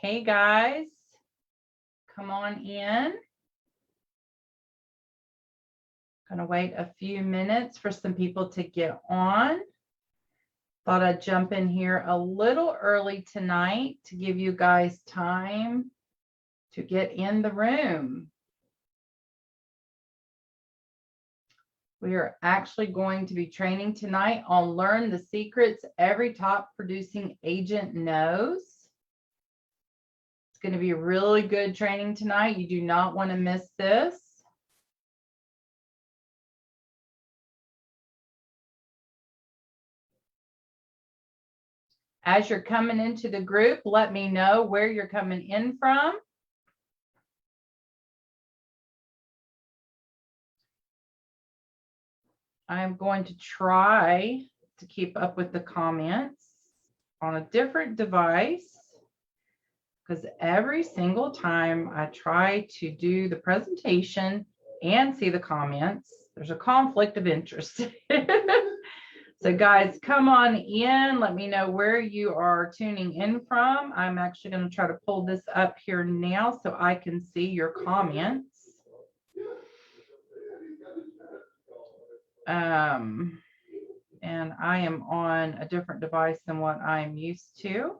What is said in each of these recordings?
Hey guys, come on in. Gonna wait a few minutes for some people to get on. Thought I'd jump in here a little early tonight to give you guys time to get in the room. We are actually going to be training tonight on learn the secrets every top producing agent knows. It's going to be a really good training tonight. You do not want to miss this. As you're coming into the group, let me know where you're coming in from. I'm going to try to keep up with the comments on a different device because every single time I try to do the presentation and see the comments, there's a conflict of interest. So guys, come on in. Let me know where you are tuning in from. I'm actually going to try to pull this up here now so I can see your comments. And I am on a different device than what I'm used to.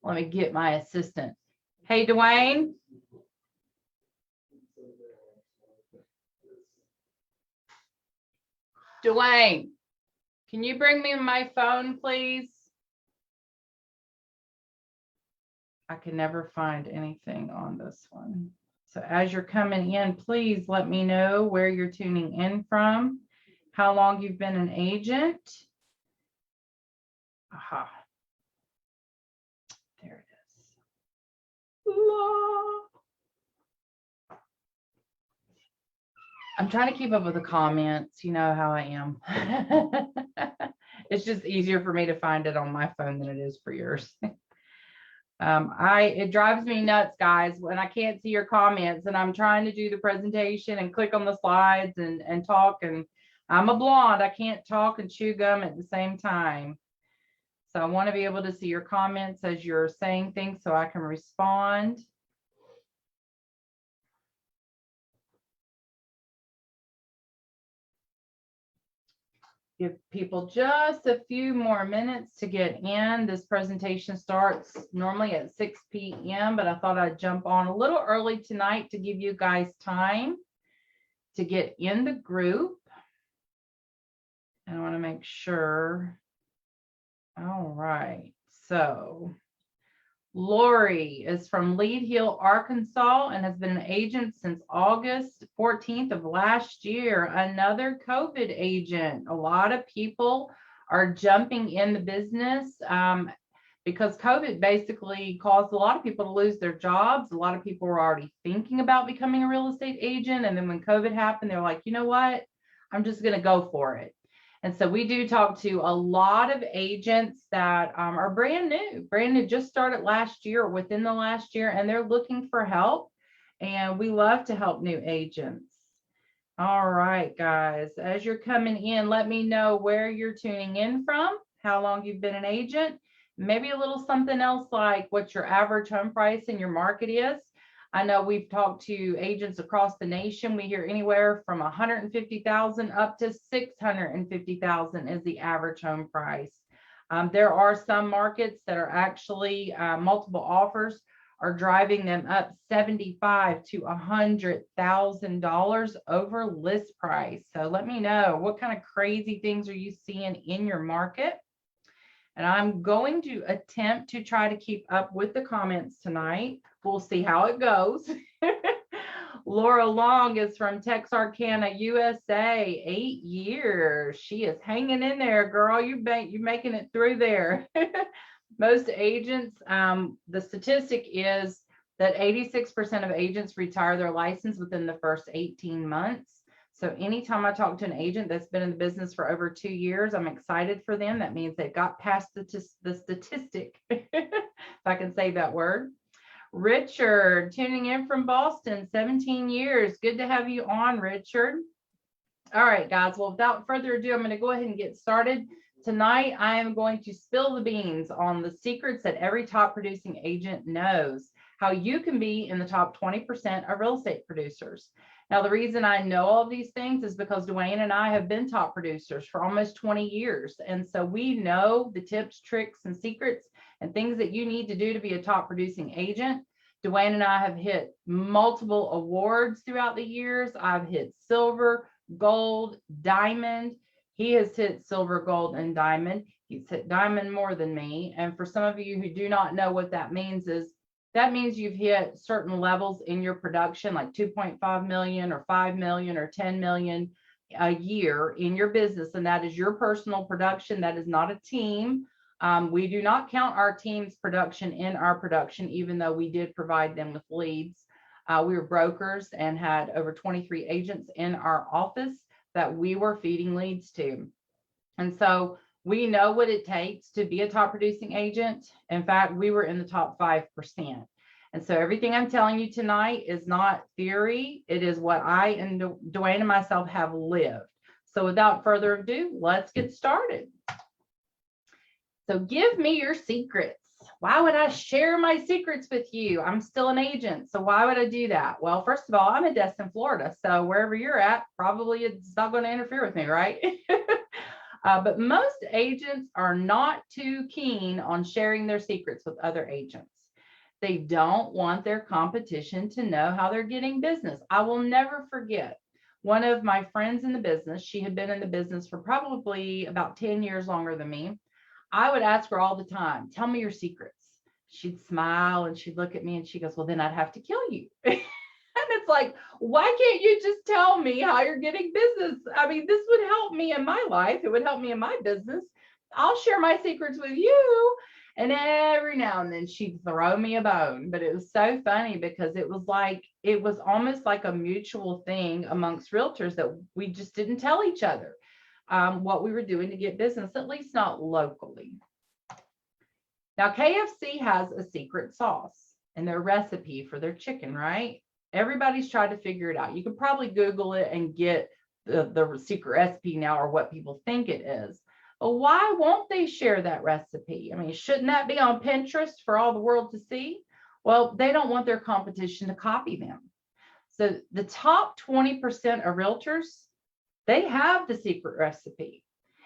Let me get my assistant. Hey, Dwayne. Dwayne, can you bring me my phone, please? I can never find anything on this one. So as you're coming in, please let me know where you're tuning in from, how long you've been an agent. Aha. There it is. I'm trying to keep up with the comments. You know how I am. It's just easier for me to find it on my phone than it is for yours. It drives me nuts, guys, when I can't see your comments and I'm trying to do the presentation and click on the slides and talk, and I'm a blonde. I can't talk and chew gum at the same time. So I want to be able to see your comments as you're saying things so I can respond. Give people just a few more minutes to get in. This presentation starts normally at 6 p.m., but I thought I'd jump on a little early tonight to give you guys time to get in the group. And I want to make sure. All right. So Lori is from Lead Hill, Arkansas, and has been an agent since August 14th of last year. Another COVID agent. A lot of people are jumping in the business because COVID basically caused a lot of people to lose their jobs. A lot of people were already thinking about becoming a real estate agent. And then when COVID happened, they're like, you know what? I'm just going to go for it. And so we do talk to a lot of agents that are brand new, just started last year, within the last year, and they're looking for help. And we love to help new agents. All right, guys, as you're coming in, let me know where you're tuning in from, how long you've been an agent, maybe a little something else like what your average home price in your market is. I know we've talked to agents across the nation. We hear anywhere from 150,000 up to 650,000 is the average home price. There are some markets that are actually multiple offers are driving them up $75,000 to $100,000 over list price. So let me know, what kind of crazy things are you seeing in your market? And I'm going to attempt to try to keep up with the comments tonight. We'll see how it goes. Laura Long is from Texarkana, USA, 8 years. She is hanging in there, girl. You're making it through there. Most agents, the statistic is that 86% of agents retire their license within the first 18 months. So anytime I talk to an agent that's been in the business for over 2 years, I'm excited for them. That means they've got past the statistic, if I can say that word. Richard, tuning in from Boston, 17 years. Good to have you on, Richard. All right, guys. Well, without further ado, I'm going to go ahead and get started. Tonight, I am going to spill the beans on the secrets that every top producing agent knows, how you can be in the top 20% of real estate producers. Now, the reason I know all of these things is because Dwayne and I have been top producers for almost 20 years. And so we know the tips, tricks, and secrets and things that you need to do to be a top producing agent. Dwayne and I have hit multiple awards throughout the years. I've hit silver, gold, diamond. He has hit silver, gold, and diamond. He's hit diamond more than me. And for some of you who do not know what that means is, that means you've hit certain levels in your production, like 2.5 million or 5 million or 10 million a year in your business. And that is your personal production. That is not a team. We do not count our team's production in our production, even though we did provide them with leads. We were brokers and had over 23 agents in our office that we were feeding leads to. And so we know what it takes to be a top producing agent. In fact, we were in the top 5%. And so everything I'm telling you tonight is not theory. It is what I and Dwayne and myself have lived. So without further ado, let's get started. So give me your secrets. Why would I share my secrets with you? I'm still an agent, so why would I do that? Well, first of all, I'm in Destin, Florida, so wherever you're at, probably it's not going to interfere with me, right? But most agents are not too keen on sharing their secrets with other agents. They don't want their competition to know how they're getting business. I will never forget one of my friends in the business. She had been in the business for probably about 10 years longer than me. I would ask her all the time, tell me your secrets. She'd smile and she'd look at me and she goes, well, then I'd have to kill you. And it's like, why can't you just tell me how you're getting business? I mean, this would help me in my life. It would help me in my business. I'll share my secrets with you. And every now and then she'd throw me a bone. But it was so funny because it was almost like a mutual thing amongst realtors that we just didn't tell each other what we were doing to get business, at least not locally. Now, KFC has a secret sauce in their recipe for their chicken, right? Everybody's tried to figure it out. You could probably Google it and get the secret recipe now, or what people think it is. But why won't they share that recipe? I mean, shouldn't that be on Pinterest for all the world to see? Well, they don't want their competition to copy them. So the top 20% of realtors, they have the secret recipe.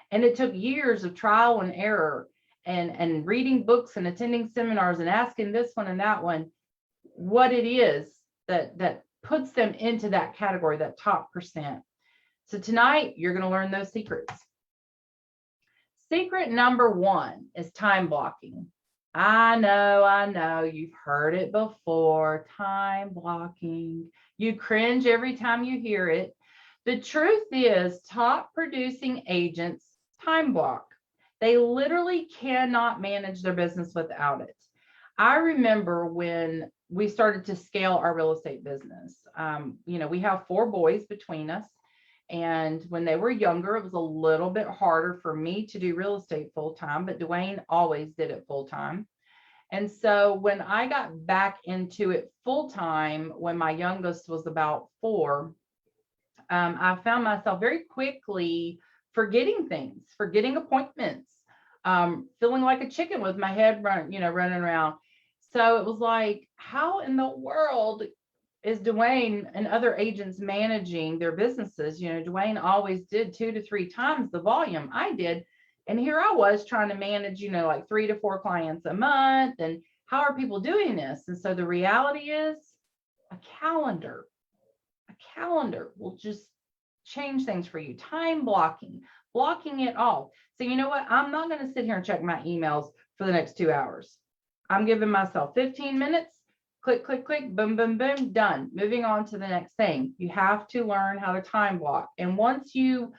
And it took years of trial and error and reading books and attending seminars and asking this one and that one what it is that puts them into that category, that top percent. So tonight, you're going to learn those secrets. Secret number 1 is time blocking. I know, you've heard it before, time blocking. You cringe every time you hear it. The truth is, top producing agents time block. They literally cannot manage their business without it. I remember when we started to scale our real estate business. We have 4 boys between us. And when they were younger, it was a little bit harder for me to do real estate full time, but Dwayne always did it full time. And so when I got back into it full time, when my youngest was about 4, I found myself very quickly forgetting things, forgetting appointments, feeling like a chicken with my head running around. So it was like, how in the world is Dwayne and other agents managing their businesses? Dwayne always did 2 to 3 times the volume I did. And here I was trying to manage, like 3 to 4 clients a month. And how are people doing this? And so the reality is a calendar will just change things for you. Time blocking it all. So you know what? I'm not going to sit here and check my emails for the next 2 hours. I'm giving myself 15 minutes. Click, click, click, boom, boom, boom, done. Moving on to the next thing. You have to learn how to time block. And once you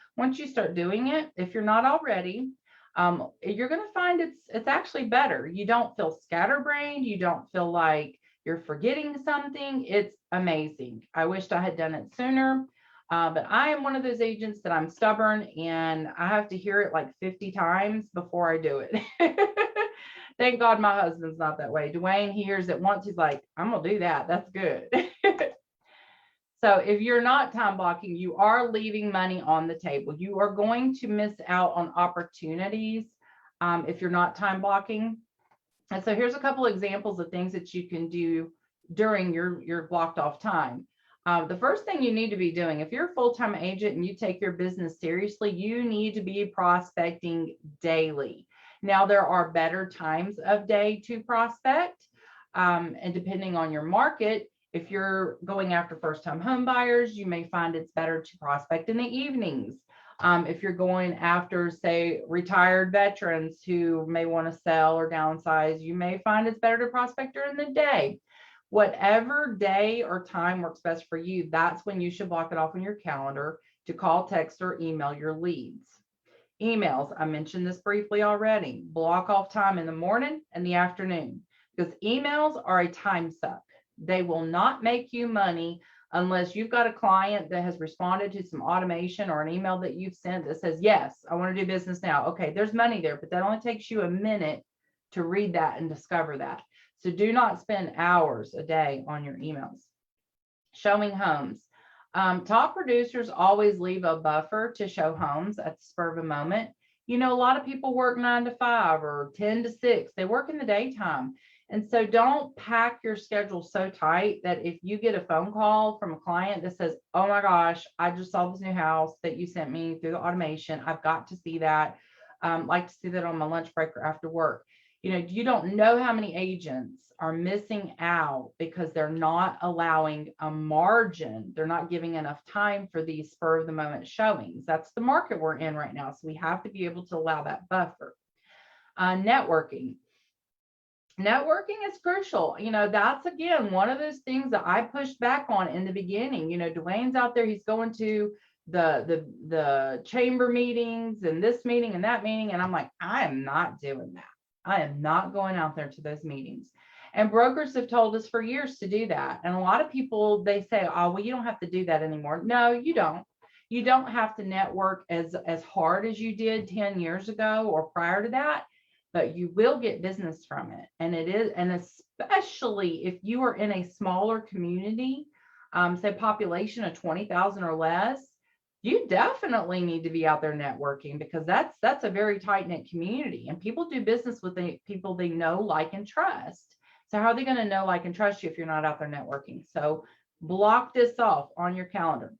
start doing it, if you're not already, you're going to find it's actually better. You don't feel scatterbrained. You don't feel like you're forgetting something. It's amazing. I wished I had done it sooner. But I am one of those agents that I'm stubborn and I have to hear it like 50 times before I do it. Thank God my husband's not that way. Dwayne hears it once. He's like, I'm going to do that. That's good. So if you're not time blocking, you are leaving money on the table. You are going to miss out on opportunities if you're not time blocking. And so here's a couple examples of things that you can do during your blocked off time. The first thing you need to be doing, if you're a full-time agent and you take your business seriously, you need to be prospecting daily. Now, there are better times of day to prospect, and depending on your market, if you're going after first-time home buyers, you may find it's better to prospect in the evenings. If you're going after, say, retired veterans who may want to sell or downsize, you may find it's better to prospect during the day. Whatever day or time works best for you, that's when you should block it off on your calendar to call, text, or email your leads. Emails, I mentioned this briefly already. Block off time in the morning and the afternoon, because emails are a time suck. They will not make you money unless you've got a client that has responded to some automation or an email that you've sent that says, yes, I want to do business now. Okay, there's money there, but that only takes you a minute to read that and discover that. So do not spend hours a day on your emails. Showing homes. Top producers always leave a buffer to show homes at the spur of a moment. You know, a lot of people work 9 to 5 or 10 to 6. They work in the daytime. And so don't pack your schedule so tight that if you get a phone call from a client that says, oh my gosh, I just saw this new house that you sent me through the automation, I've got to see that. Like to see that on my lunch break or after work. You know, you don't know how many agents are missing out because they're not allowing a margin. They're not giving enough time for these spur of the moment showings. That's the market we're in right now. So we have to be able to allow that buffer. Networking. Networking is crucial. You know, that's again one of those things that I pushed back on in the beginning. You know, Dwayne's out there, he's going to the chamber meetings and this meeting and that meeting, and I'm like, I am not doing that. I am not going out there to those meetings. And brokers have told us for years to do that. And a lot of people, they say, oh, well, you don't have to do that anymore. No, you don't. You don't have to network as hard as you did 10 years ago or prior to that, but you will get business from it. And it is, and especially if you are in a smaller community, say population of 20,000 or less, you definitely need to be out there networking, because that's a very tight-knit community, and people do business with the people they know, like, and trust. So how are they going to know, like, and trust you if you're not out there networking? So block this off on your calendar.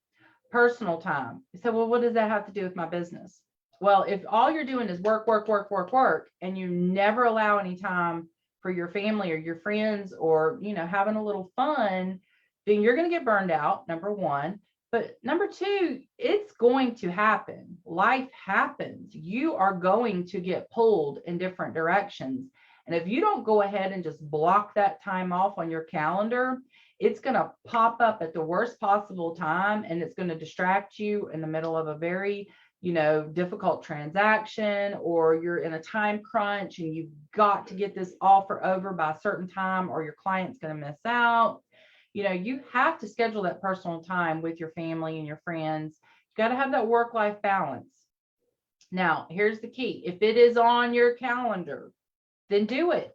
Personal time. So, well, what does that have to do with my business? Well, if all you're doing is work, and you never allow any time for your family or your friends or, you know, having a little fun, then you're going to get burned out, number one. But number two, it's going to happen. Life happens. You are going to get pulled in different directions. And if you don't go ahead and just block that time off on your calendar, it's going to pop up at the worst possible time, and it's going to distract you in the middle of a very, you know, difficult transaction, or you're in a time crunch and you've got to get this offer over by a certain time, or your client's going to miss out. You know, you have to schedule that personal time with your family and your friends. You got to have that work-life balance. Now, here's the key. If it is on your calendar, then do it.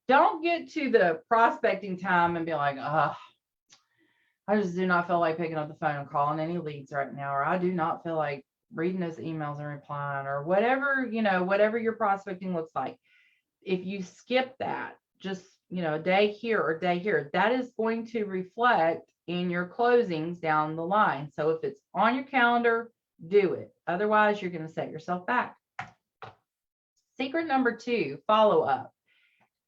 Don't get to the prospecting time and be like, I just do not feel like picking up the phone and calling any leads right now, or I do not feel like reading those emails and replying, or whatever, you know, whatever your prospecting looks like. If you skip that, just, you know, a day here or a day here, that is going to reflect in your closings down the line. So if it's on your calendar, do it. Otherwise, you're going to set yourself back. Secret number 2, follow up.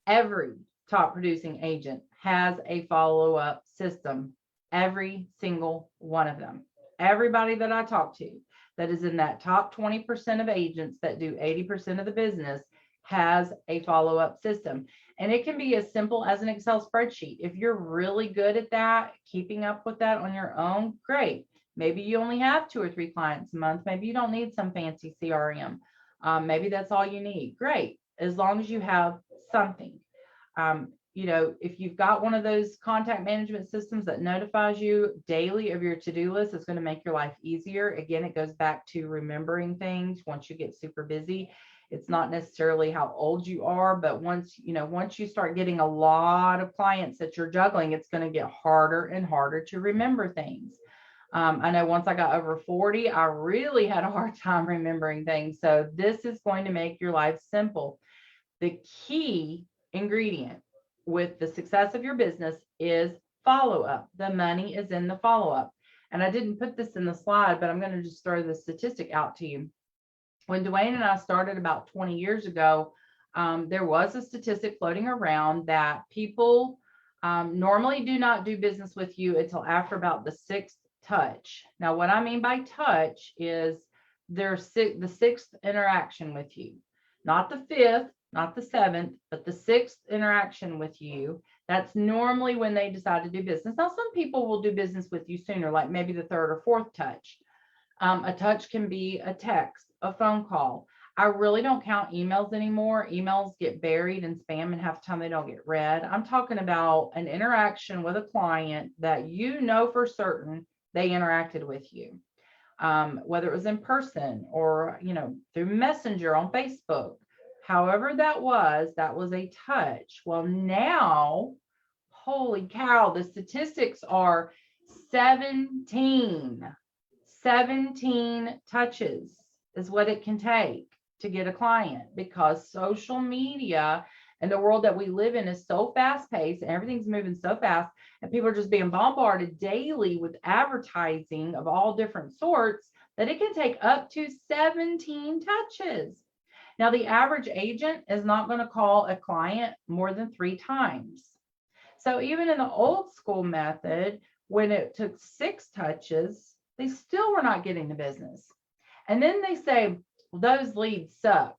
Every top producing agent has a follow-up system. Every single one of them. Everybody that I talk to that is in that top 20% of agents that do 80% of the business has a follow-up system. And it can be as simple as an Excel spreadsheet. If you're really good at that, keeping up with that on your own, great. Maybe you only have 2 or 3 clients a month. Maybe you don't need some fancy CRM. Maybe that's all you need. Great. As long as you have something. You know, if you've got one of those contact management systems that notifies you daily of your to-do list, it's going to make your life easier. Again, it goes back to remembering things once you get super busy. It's not necessarily how old you are, but once you start getting a lot of clients that you're juggling, it's going to get harder and harder to remember things. I know once I got over 40, I really had a hard time remembering things. So this is going to make your life simple. The key ingredient with the success of your business is follow-up. The money is in the follow-up. And I didn't put this in the slide, but I'm going to just throw the statistic out to you. When Dwayne and I started about 20 years ago, there was a statistic floating around that people normally do not do business with you until after about the 6th touch. Now, what I mean by touch is the 6th interaction with you, not the 5th, not the 7th, but the 6th interaction with you. That's normally when they decide to do business. Now, some people will do business with you sooner, like maybe the 3rd or 4th touch. A touch can be a text, a phone call. I really don't count emails anymore. Emails get buried in spam and half the time they don't get read. I'm talking about an interaction with a client that you know for certain they interacted with you, whether it was in person or, through Messenger on Facebook. However that was a touch. Well, now, holy cow, the statistics are 17 touches is what it can take to get a client, because social media and the world that we live in is so fast paced and everything's moving so fast, and people are just being bombarded daily with advertising of all different sorts that it can take up to 17 touches. Now, the average agent is not going to call a client more than 3 times. So even in the old school method, when it took 6 touches, they still were not getting the business. And then they say, well, those leads sucked.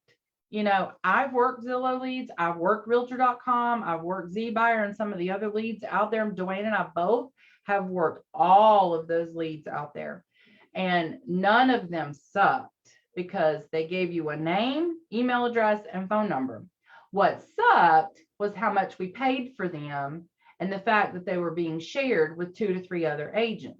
I've worked Zillow leads, I've worked Realtor.com, I've worked ZBuyer and some of the other leads out there. Dwayne and I both have worked all of those leads out there, and none of them sucked because they gave you a name, email address, and phone number. What sucked was how much we paid for them and the fact that they were being shared with 2 to 3 other agents.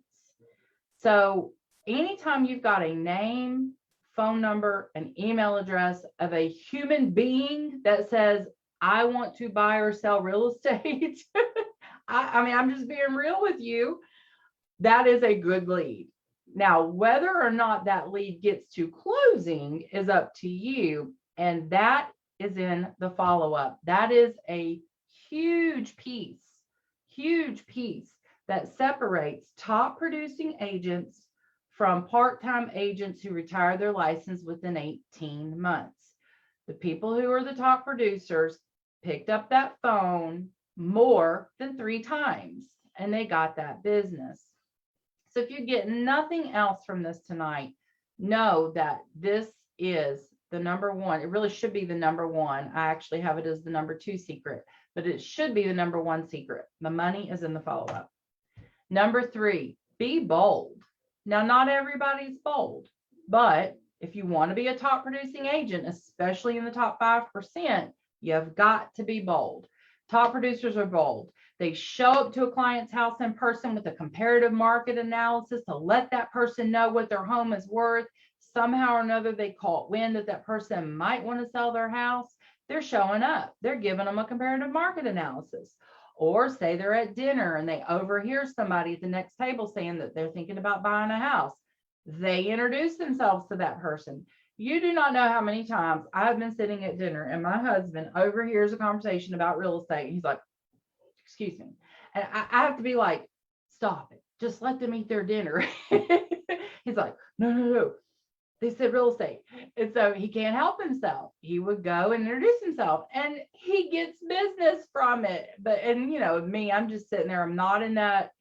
So anytime you've got a name, phone number, and email address of a human being that says, I want to buy or sell real estate, I'm just being real with you, that is a good lead. Now, whether or not that lead gets to closing is up to you, and that is in the follow-up. That is a huge piece that separates top producing agents from part-time agents who retire their license within 18 months. The people who are the top producers picked up that phone more than 3 times, and they got that business. So if you get nothing else from this tonight, know that this is the number one. It really should be the number one. I actually have it as the number 2 secret, but it should be the number 1 secret. The money is in the follow-up. Number 3, be bold. Now, not everybody's bold, but if you want to be a top producing agent, especially in the top 5%, you've got to be bold. Top producers are bold. They show up to a client's house in person with a comparative market analysis to let that person know what their home is worth. Somehow or another, they caught wind that person might want to sell their house. They're showing up. They're giving them a comparative market analysis. Or say they're at dinner and they overhear somebody at the next table saying that they're thinking about buying a house. They introduce themselves to that person. You do not know how many times I've been sitting at dinner and my husband overhears a conversation about real estate. He's like, excuse me. And I have to be like, stop it. Just let them eat their dinner. He's like, no. They said real estate. And so he can't help himself. He would go and introduce himself and he gets business from it. And me, I'm just sitting there. I'm not in that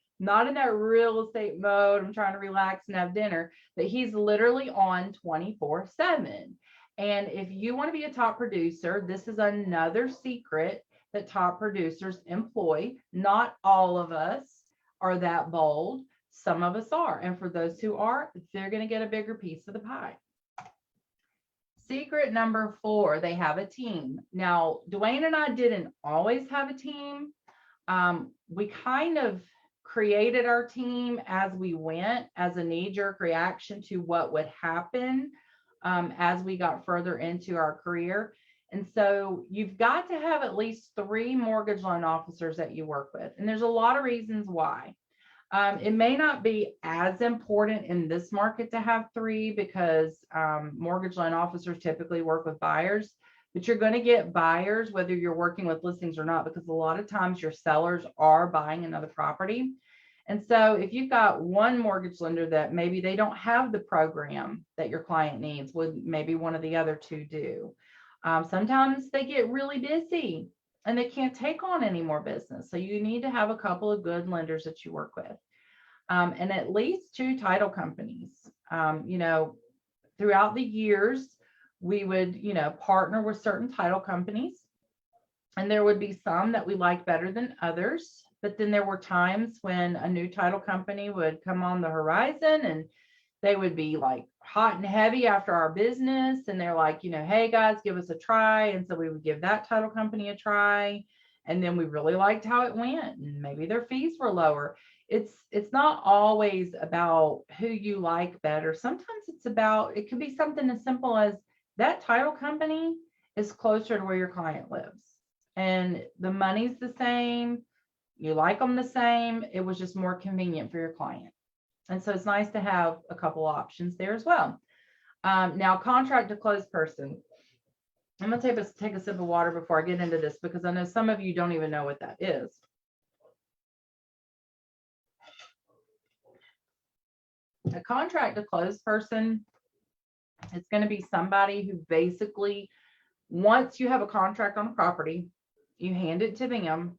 real estate mode. I'm trying to relax and have dinner. But he's literally on 24/7. And if you want to be a top producer, this is another secret that top producers employ. Not all of us are that bold. Some of us are. And for those who are, they're going to get a bigger piece of the pie. Secret number 4, they have a team. Now, Dwayne and I didn't always have a team. We kind of created our team as we went, as a knee-jerk reaction to what would happen. as we got further into our career. And so you've got to have at least 3 mortgage loan officers that you work with. And there's a lot of reasons why. It may not be as important in this market to have 3 because mortgage loan officers typically work with buyers, but you're going to get buyers whether you're working with listings or not, because a lot of times your sellers are buying another property. And so if you've got one mortgage lender that maybe they don't have the program that your client needs, would maybe one of the other 2 do. Sometimes they get really busy and they can't take on any more business. So you need to have a couple of good lenders that you work with. And at least 2 title companies. Throughout the years, we would, partner with certain title companies. And there would be some that we liked better than others. But then there were times when a new title company would come on the horizon and they would be like hot and heavy after our business. And they're like, hey guys, give us a try. And so we would give that title company a try. And then we really liked how it went. And maybe their fees were lower. It's not always about who you like better. Sometimes it could be something as simple as that title company is closer to where your client lives. And the money's the same. You like them the same. It was just more convenient for your client. And so it's nice to have a couple options there as well. Now, contract to close person. I'm going to take a sip of water before I get into this, because I know some of you don't even know what that is. A contract to close person, it's going to be somebody who basically, once you have a contract on a property, you hand it to them,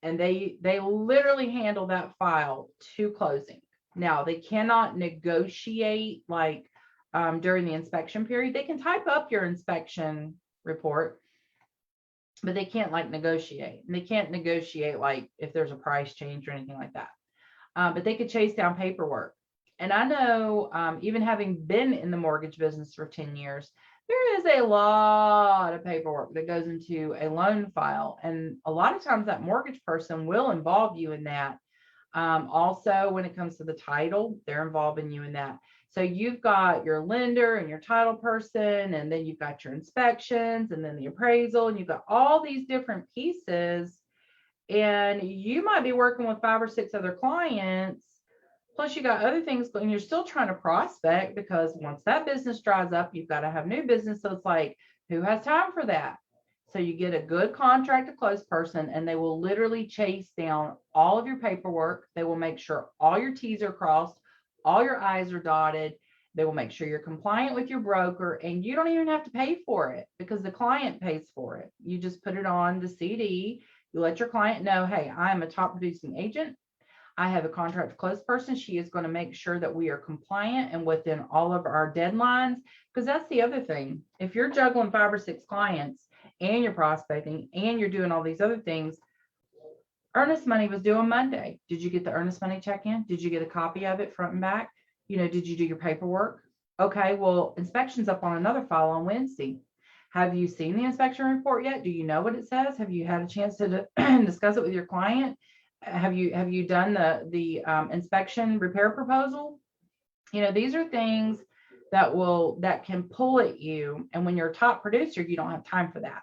and they literally handle that file to closing. Now, they cannot negotiate like during the inspection period. They can type up your inspection report, but they can't like negotiate. And they can't negotiate like if there's a price change or anything like that. But they could chase down paperwork. And I know, even having been in the mortgage business for 10 years, there is a lot of paperwork that goes into a loan file. And a lot of times that mortgage person will involve you in that. Also, when it comes to the title, they're involving you in that. So you've got your lender and your title person, and then you've got your inspections, and then the appraisal, and you've got all these different pieces. And you might be working with 5 or 6 other clients. Plus, you got other things, and you're still trying to prospect, because once that business dries up, you've got to have new business. So it's like, who has time for that? So you get a good contract to close person, and they will literally chase down all of your paperwork. They will make sure all your T's are crossed, all your I's are dotted. They will make sure you're compliant with your broker, and you don't even have to pay for it because the client pays for it. You just put it on the CD. You let your client know, hey, I'm a top producing agent. I have a contract to close person. She is going to make sure that we are compliant and within all of our deadlines, because that's the other thing. If you're juggling 5 or 6 clients and you're prospecting and you're doing all these other things, earnest money was due on Monday. Did you get the earnest money check in? Did you get a copy of it front and back? Did you do your paperwork? Okay, well, inspection's up on another file on Wednesday. Have you seen the inspection report yet? Do you know what it says? Have you had a chance to discuss it with your client? Have you done the inspection repair proposal? These are things that can pull at you. And when you're a top producer, you don't have time for that.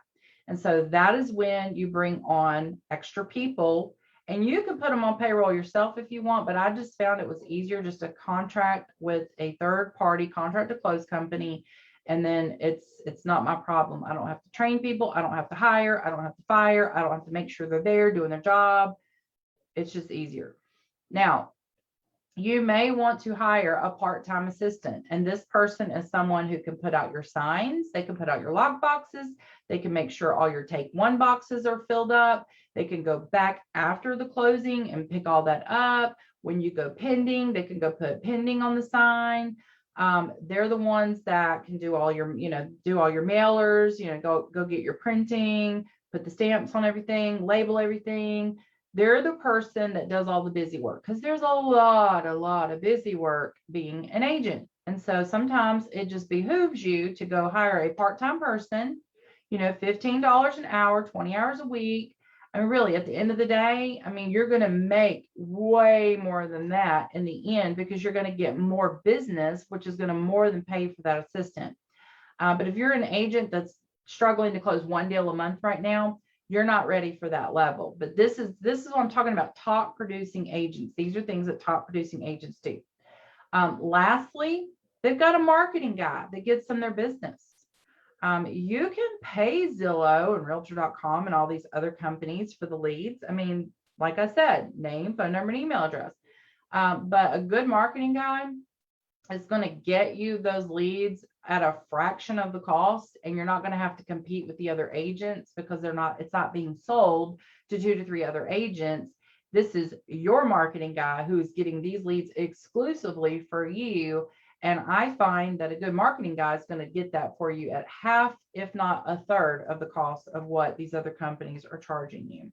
And so that is when you bring on extra people, and you can put them on payroll yourself if you want. But I just found it was easier just to contract with a third party contract to close company. And then it's not my problem. I don't have to train people. I don't have to hire. I don't have to fire. I don't have to make sure they're there doing their job. It's just easier. Now, you may want to hire a part-time assistant, and this person is someone who can put out your signs. They can put out your lock boxes. They can make sure all your take one boxes are filled up. They can go back after the closing and pick all that up. When you go pending, they can go put pending on the sign. They're the ones that can do all your, mailers, go get your printing, put the stamps on everything, label everything. They're the person that does all the busy work, because there's a lot of busy work being an agent. And so sometimes it just behooves you to go hire a part-time person, $15 an hour, 20 hours a week. I mean, really, at the end of the day, you're going to make way more than that in the end, because you're going to get more business, which is going to more than pay for that assistant. But if you're an agent that's struggling to close one deal a month right now, you're not ready for that level. But this is what I'm talking about, top producing agents. These are things that top producing agents do. Lastly, they've got a marketing guy that gets them their business. You can pay Zillow and Realtor.com and all these other companies for the leads. I mean, like I said, name, phone number, and email address. But a good marketing guy is going to get you those leads at a fraction of the cost, and you're not going to have to compete with the other agents because it's not being sold to 2 to 3 other agents. This is your marketing guy who is getting these leads exclusively for you. And I find that a good marketing guy is going to get that for you at half, if not a third of the cost of what these other companies are charging you.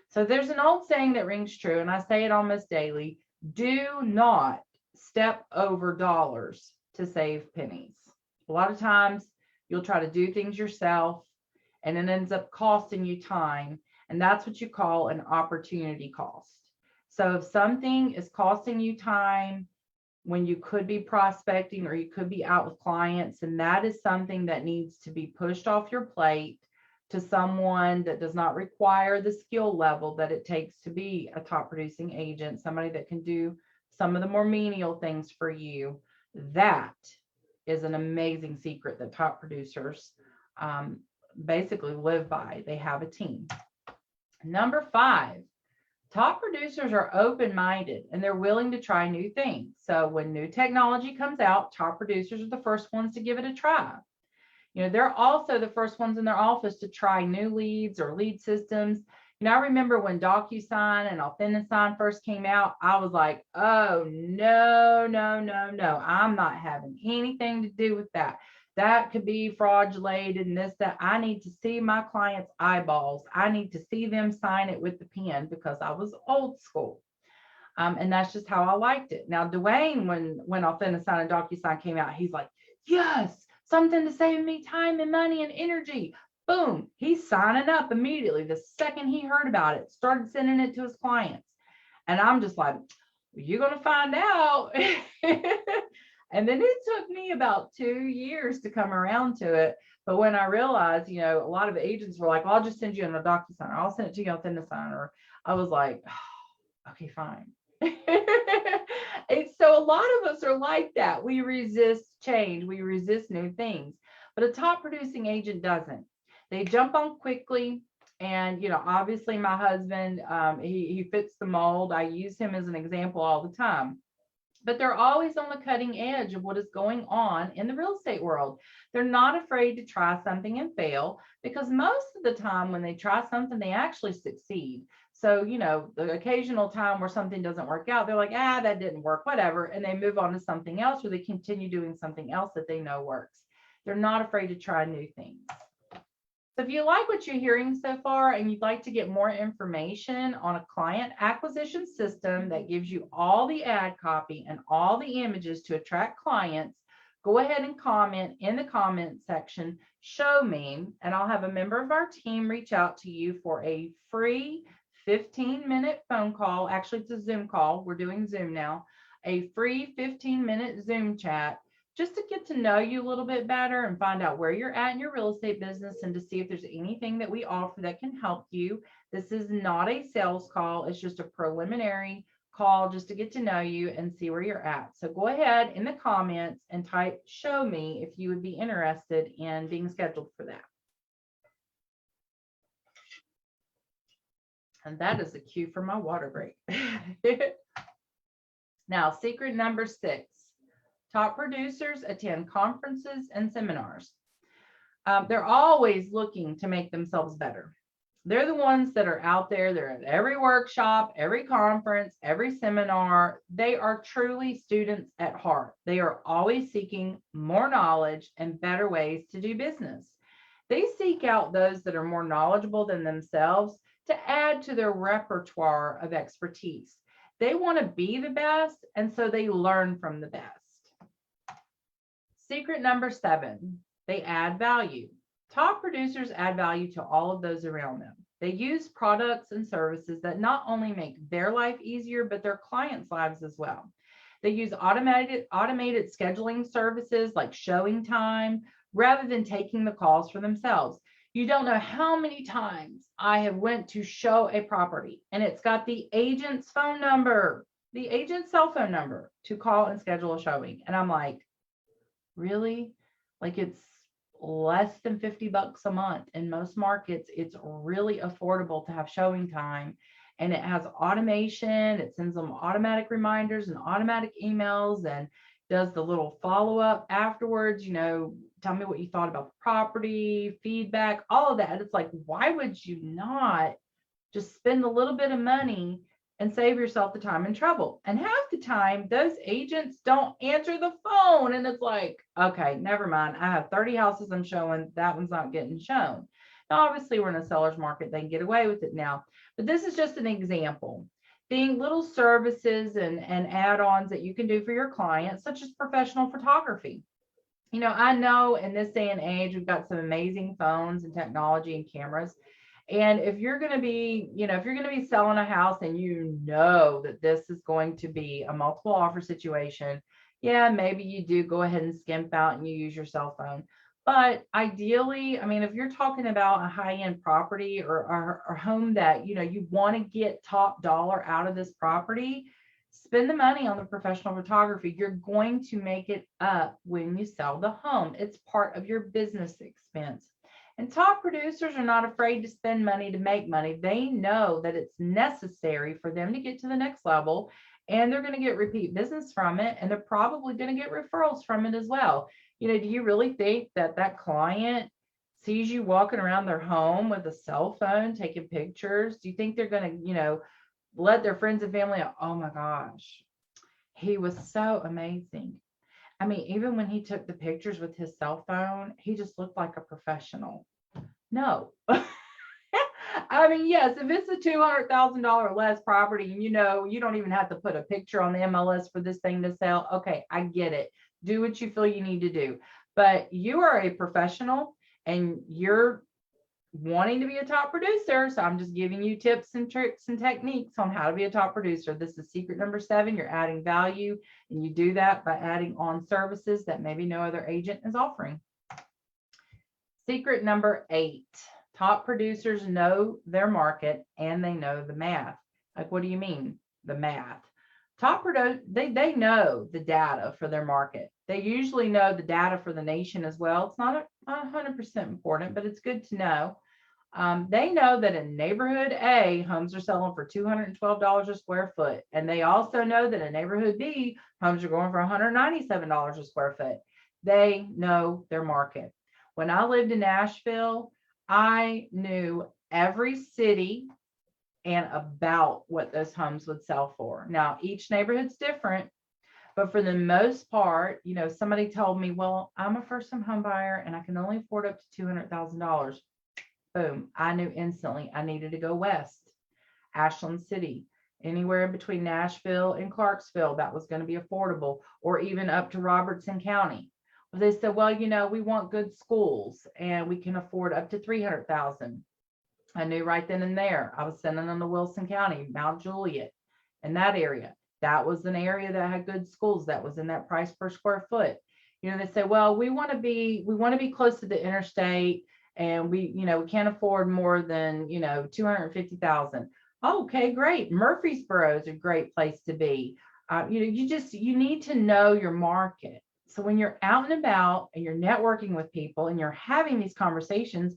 So there's an old saying that rings true, and I say it almost daily: do not step over dollars to save pennies. A lot of times you'll try to do things yourself and it ends up costing you time. And that's what you call an opportunity cost. So if something is costing you time when you could be prospecting or you could be out with clients, and that is something that needs to be pushed off your plate to someone that does not require the skill level that it takes to be a top producing agent, somebody that can do some of the more menial things for you, that is an amazing secret that top producers basically live by. They have a team. Number 5, top producers are open-minded and they're willing to try new things. So when new technology comes out, top producers are the first ones to give it a try. You know, they're also the first ones in their office to try new leads or lead systems. You know, I remember when DocuSign and AuthentiSign first came out, I was like, oh, no, no, no, no. I'm not having anything to do with that. That could be fraudulated and this, that. I need to see my clients' eyeballs. I need to see them sign it with the pen because I was old school. And that's just how I liked it. Now, Dwayne, when AuthentiSign and DocuSign came out, he's like, yes, something to save me time and money and energy. Boom, he's signing up immediately. The second he heard about it, started sending it to his clients. And I'm just like, well, you're going to find out. And then it took me about 2 years to come around to it. But when I realized, you know, a lot of agents were like, well, I'll just send you on a DocuSign, or I'll send it to you on AuthentiSign, or I was like, oh, okay, fine. And so a lot of us are like that. We resist change. We resist new things. But a top producing agent doesn't. They jump on quickly. And, you know, obviously my husband, he fits the mold. I use him as an example all the time. But they're always on the cutting edge of what is going on in the real estate world. They're not afraid to try something and fail, because most of the time when they try something, they actually succeed. So, you know, the occasional time where something doesn't work out, they're like, that didn't work, whatever. And they move on to something else, or they continue doing something else that they know works. They're not afraid to try new things. So if you like what you're hearing so far and you'd like to get more information on a client acquisition system that gives you all the ad copy and all the images to attract clients, go ahead and comment in the comment section, show me, and I'll have a member of our team reach out to you for a free 15-minute phone call. Actually, it's a Zoom call. We're doing Zoom now. A free 15-minute Zoom chat, just to get to know you a little bit better and find out where you're at in your real estate business and to see if there's anything that we offer that can help you. This is not a sales call. It's just a preliminary call just to get to know you and see where you're at. So go ahead in the comments and type show me if you would be interested in being scheduled for that. And that is a cue for my water break. Now, secret number 6. Top producers attend conferences and seminars. They're always looking to make themselves better. They're the ones that are out there. They're at every workshop, every conference, every seminar. They are truly students at heart. They are always seeking more knowledge and better ways to do business. They seek out those that are more knowledgeable than themselves to add to their repertoire of expertise. They want to be the best, and so they learn from the best. Secret number 7, they add value. Top producers add value to all of those around them. They use products and services that not only make their life easier, but their clients' lives as well. They use automated scheduling services like showing time, rather than taking the calls for themselves. You don't know how many times I have went to show a property and it's got the agent's phone number, the agent's cell phone number to call and schedule a showing. And I'm like, really? Like, it's less than $50 a month. In most markets, it's really affordable to have showing time. And it has automation. It sends them automatic reminders and automatic emails and does the little follow-up afterwards, tell me what you thought about the property, feedback, all of that. It's like, why would you not just spend a little bit of money and save yourself the time and trouble? And half the time, those agents don't answer the phone. And it's like, okay, never mind. I have 30 houses I'm showing. That one's not getting shown. Now, obviously, we're in a seller's market. They can get away with it now. But this is just an example. Being little services and add-ons that you can do for your clients, such as professional photography. I know in this day and age, we've got some amazing phones and technology and cameras. And if you're going to be, if you're going to be selling a house and that this is going to be a multiple offer situation, yeah, maybe you do go ahead and skimp out and you use your cell phone. But ideally, if you're talking about a high-end property or home that, you want to get top dollar out of this property, spend the money on the professional photography. You're going to make it up when you sell the home. It's part of your business expense. And top producers are not afraid to spend money to make money. They know that it's necessary for them to get to the next level, and they're going to get repeat business from it, and they're probably going to get referrals from it as well. Do you really think that client sees you walking around their home with a cell phone taking pictures? Do you think they're going to, let their friends and family, oh my gosh, he was so amazing? Even when he took the pictures with his cell phone, he just looked like a professional. No. Yes, if it's a $200,000 less property and you don't even have to put a picture on the MLS for this thing to sell. Okay, I get it. Do what you feel you need to do. But you are a professional and you're wanting to be a top producer. So I'm just giving you tips and tricks and techniques on how to be a top producer. This is secret number 7. You're adding value, and you do that by adding on services that maybe no other agent is offering. Secret number 8, top producers know their market and they know the math. Like, what do you mean the math? Top they know the data for their market. They usually know the data for the nation as well. It's not 100% important, but it's good to know. They know that in neighborhood A, homes are selling for $212 a square foot. And they also know that in neighborhood B, homes are going for $197 a square foot. They know their market. When I lived in Nashville, I knew every city and about what those homes would sell for. Now, each neighborhood's different, but for the most part, somebody told me, well, I'm a first-time home buyer and I can only afford up to $200,000. Boom, I knew instantly I needed to go west. Ashland City, anywhere between Nashville and Clarksville, that was going to be affordable, or even up to Robertson County. They said, well, we want good schools and we can afford up to $300,000. I knew right then and there. I was sending them to Wilson County, Mount Juliet, in that area. That was an area that had good schools. That was in that price per square foot. They say, well, we want to be close to the interstate, and we can't afford more than $250,000. Okay, great. Murfreesboro is a great place to be. You need to know your market. So when you're out and about and you're networking with people and you're having these conversations,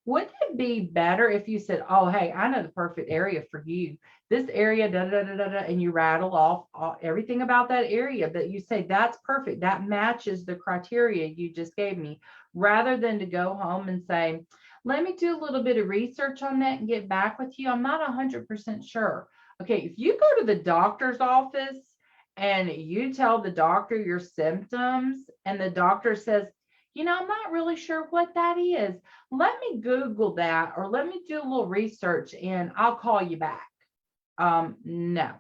wouldn't it be better if you said, oh, hey, I know the perfect area for you. This area, da, da, da, da, da, and you rattle off everything about that area, that you say, that's perfect. That matches the criteria you just gave me, rather than to go home and say, let me do a little bit of research on that and get back with you. I'm not 100% sure. Okay, if you go to the doctor's office and you tell the doctor your symptoms and the doctor says, I'm not really sure what that is, let me Google that, or let me do a little research and I'll call you back. No.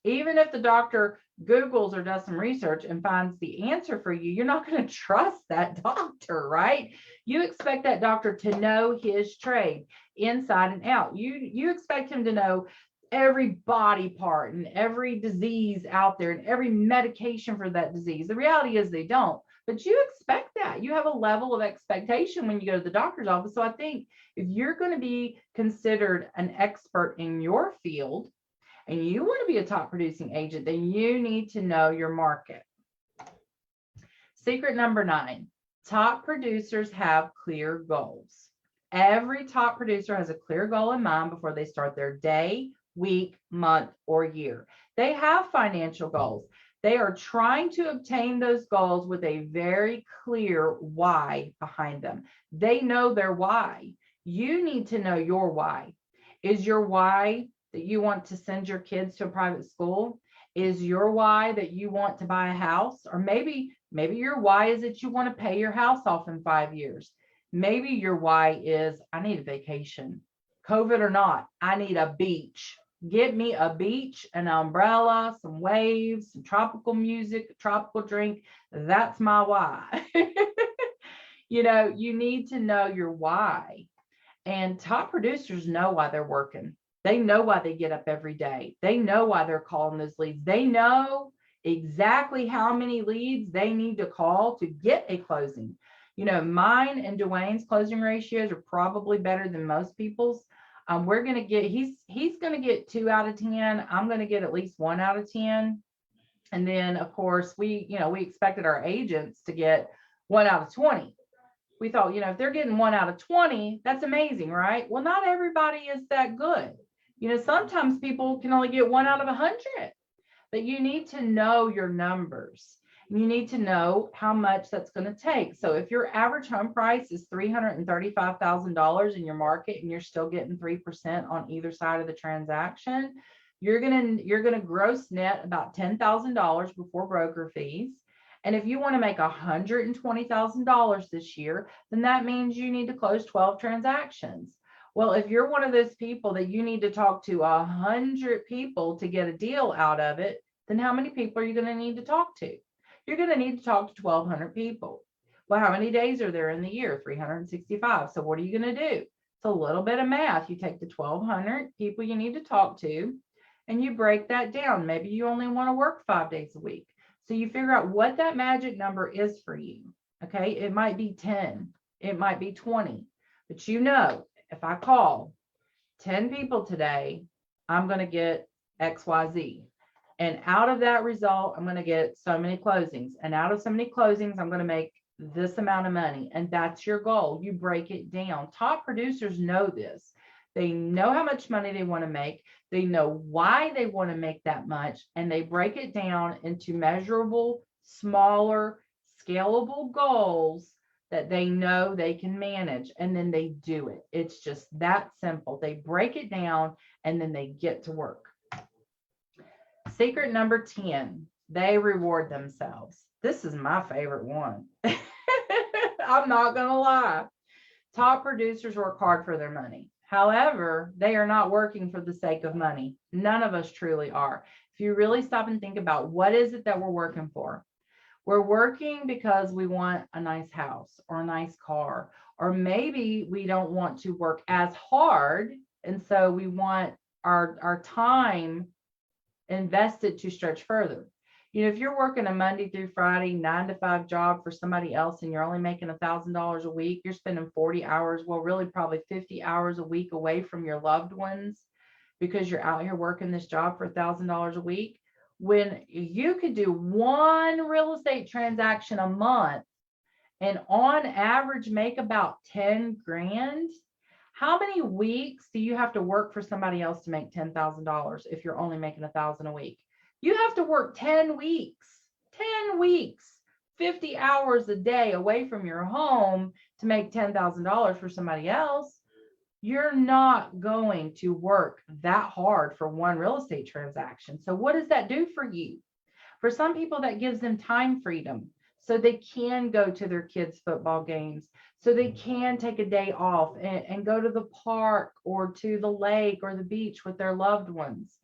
Even if the doctor Googles or does some research and finds the answer for you, you're not going to trust that doctor, right? You expect that doctor to know his trade inside and out. You expect him to know every body part and every disease out there and every medication for that disease. The reality is they don't. but you expect that. You have a level of expectation when you go to the doctor's office. So I think if you're going to be considered an expert in your field and you want to be a top producing agent, then you need to know your market. Secret number 9, top producers have clear goals. Every top producer has a clear goal in mind before they start their day, week, month, or year. They have financial goals. They are trying to obtain those goals with a very clear why behind them. They know their why. You need to know your why. Is your why that you want to send your kids to a private school? Is your why that you want to buy a house? Or maybe your why is that you want to pay your house off in 5 years. Maybe your why is, I need a vacation. COVID or not, I need a beach. Get me a beach, an umbrella, some waves, some tropical music, a tropical drink. That's my why. You need to know your why. And top producers know why they're working. They know why they get up every day. They know why they're calling those leads. They know exactly how many leads they need to call to get a closing. Mine and Dwayne's closing ratios are probably better than most people's. We're going to get, he's going to get 2 out of 10. I'm going to get at least 1 out of 10. And then of course we expected our agents to get 1 out of 20. We thought, if they're getting 1 out of 20, that's amazing, right? Well, not everybody is that good. Sometimes people can only get 1 out of 100, but you need to know your numbers. You need to know how much that's going to take. So if your average home price is $335,000 in your market and you're still getting 3% on either side of the transaction, you're going to gross net about $10,000 before broker fees. And if you want to make $120,000 this year, then that means you need to close 12 transactions. Well, if you're one of those people that you need to talk to 100 people to get a deal out of it, then how many people are you going to need to talk to? You're going to need to talk to 1,200 people. Well, how many days are there in the year? 365. So what are you going to do? It's a little bit of math. You take the 1,200 people you need to talk to and you break that down. Maybe you only want to work 5 days a week. So you figure out what that magic number is for you. Okay. It might be 10. It might be 20. But if I call 10 people today, I'm going to get XYZ. And out of that result, I'm going to get so many closings. And out of so many closings, I'm going to make this amount of money. And that's your goal. You break it down. Top producers know this. They know how much money they want to make. They know why they want to make that much. And they break it down into measurable, smaller, scalable goals that they know they can manage. And then they do it. It's just that simple. They break it down and then they get to work. Secret number 10, they reward themselves. This is my favorite one. I'm not going to lie. Top producers work hard for their money. However, they are not working for the sake of money. None of us truly are. If you really stop and think about what is it that we're working for? We're working because we want a nice house or a nice car, or maybe we don't want to work as hard. And so we want our time invested to stretch further. If you're working a Monday through Friday, 9 to 5 job for somebody else and you're only making $1,000 a week, you're spending 40 hours, well, really probably 50 hours a week away from your loved ones because you're out here working this job for $1,000 a week. When you could do 1 real estate transaction a month and on average make about 10 grand, how many weeks do you have to work for somebody else to make $10,000 if you're only making $1,000 a week? You have to work 10 weeks, 50 hours a day away from your home to make $10,000 for somebody else. You're not going to work that hard for 1 real estate transaction. So what does that do for you? For some people, that gives them time freedom. So they can go to their kids' football games. So they can take a day off and go to the park or to the lake or the beach with their loved ones.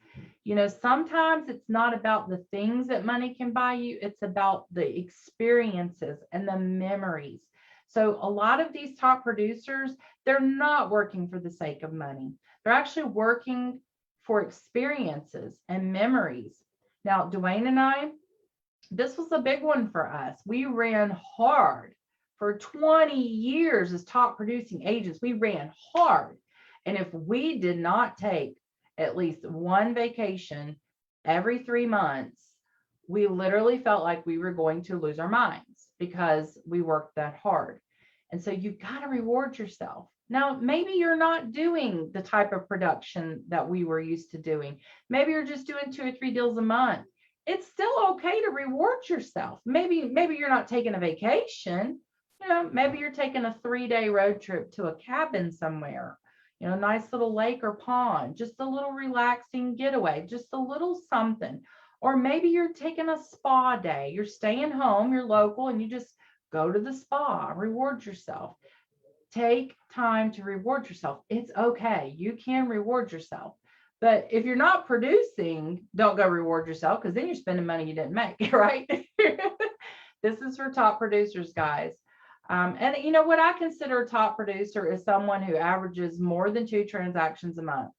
Sometimes it's not about the things that money can buy you. It's about the experiences and the memories. So a lot of these top producers, they're not working for the sake of money. They're actually working for experiences and memories. Now, Dwayne and I, This was a big one for us. We ran hard for 20 years as top producing agents. We ran hard. And if we did not take at least one vacation every 3 months, we literally felt like we were going to lose our minds because we worked that hard. And so you got to reward yourself. Now, maybe you're not doing the type of production that we were used to doing. Maybe you're just doing 2 or 3 deals a month. It's still okay to reward yourself. Maybe you're not taking a vacation. Maybe you're taking a 3-day road trip to a cabin somewhere, nice little lake or pond, just a little relaxing getaway, just a little something. Or maybe you're taking a spa day. You're staying home, you're local, and you just go to the spa, reward yourself. Take time to reward yourself. It's okay. You can reward yourself. But if you're not producing, don't go reward yourself, because then you're spending money you didn't make, right? This is for top producers, guys. And what I consider a top producer is someone who averages more than 2 transactions a month.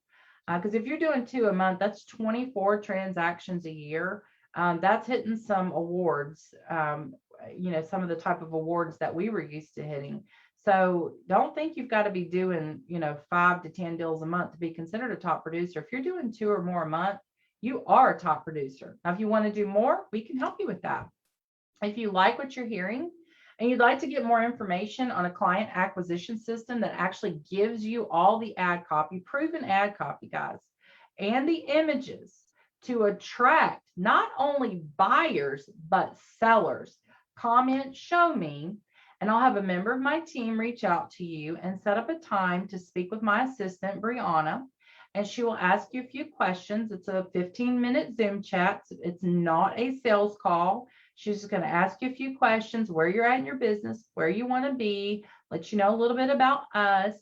Because if you're doing 2 a month, that's 24 transactions a year. That's hitting some awards, some of the type of awards that we were used to hitting. So don't think you've got to be doing, 5 to 10 deals a month to be considered a top producer. If you're doing 2 or more a month, you are a top producer. Now, if you want to do more, we can help you with that. If you like what you're hearing and you'd like to get more information on a client acquisition system that actually gives you all the ad copy, proven ad copy, guys, and the images to attract not only buyers, but sellers, comment, show me, and I'll have a member of my team reach out to you and set up a time to speak with my assistant, Brianna, and she will ask you a few questions. It's a 15-minute Zoom chat. It's not a sales call. She's just going to ask you a few questions, where you're at in your business, where you want to be, let you know a little bit about us,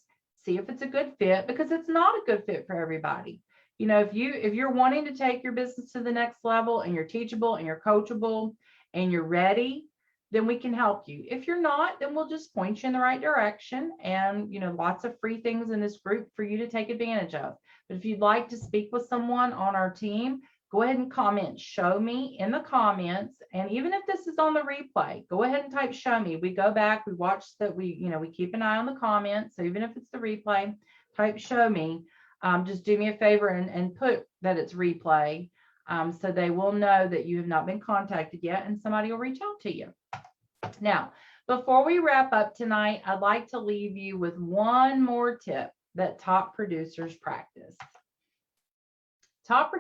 see if it's a good fit, because it's not a good fit for everybody. If you're wanting to take your business to the next level and you're teachable and you're coachable and you're ready, then we can help you. If you're not, then we'll just point you in the right direction, and lots of free things in this group for you to take advantage of. But if you'd like to speak with someone on our team, go ahead and comment show me in the comments. And even if this is on the replay, go ahead and type show me. We go back, we watch that, we keep an eye on the comments. So even if it's the replay, type show me. Just do me a favor and put that it's replay, so they will know that you have not been contacted yet, and somebody will reach out to you. Now, before we wrap up tonight, I'd like to leave you with one more tip that top producers practice. Top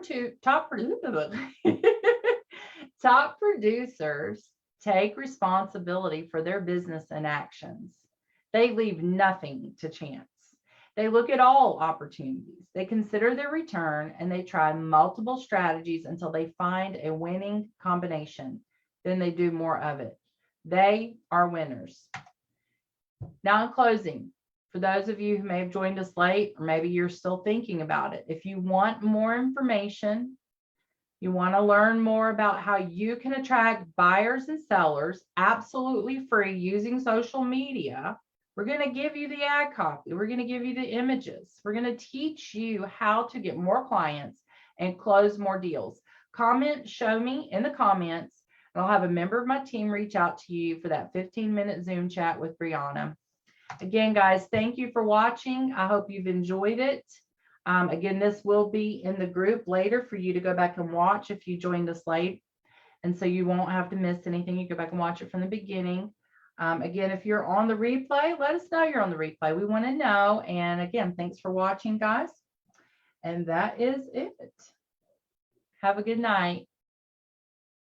producers take responsibility for their business and actions. They leave nothing to chance. They look at all opportunities. They consider their return, and they try multiple strategies until they find a winning combination. Then they do more of it. They are winners. Now, in closing, for those of you who may have joined us late, or maybe you're still thinking about it, if you want more information, you want to learn more about how you can attract buyers and sellers absolutely free using social media, we're going to give you the ad copy. We're going to give you the images. We're going to teach you how to get more clients and close more deals. Comment show me in the comments, and I'll have a member of my team reach out to you for that 15-minute Zoom chat with Brianna. Again, guys, thank you for watching. I hope you've enjoyed it. Again, this will be in the group later for you to go back and watch if you joined us late. And so you won't have to miss anything. You go back and watch it from the beginning. Again, if you're on the replay, let us know you're on the replay. We want to know. And again, thanks for watching, guys. And that is it. Have a good night.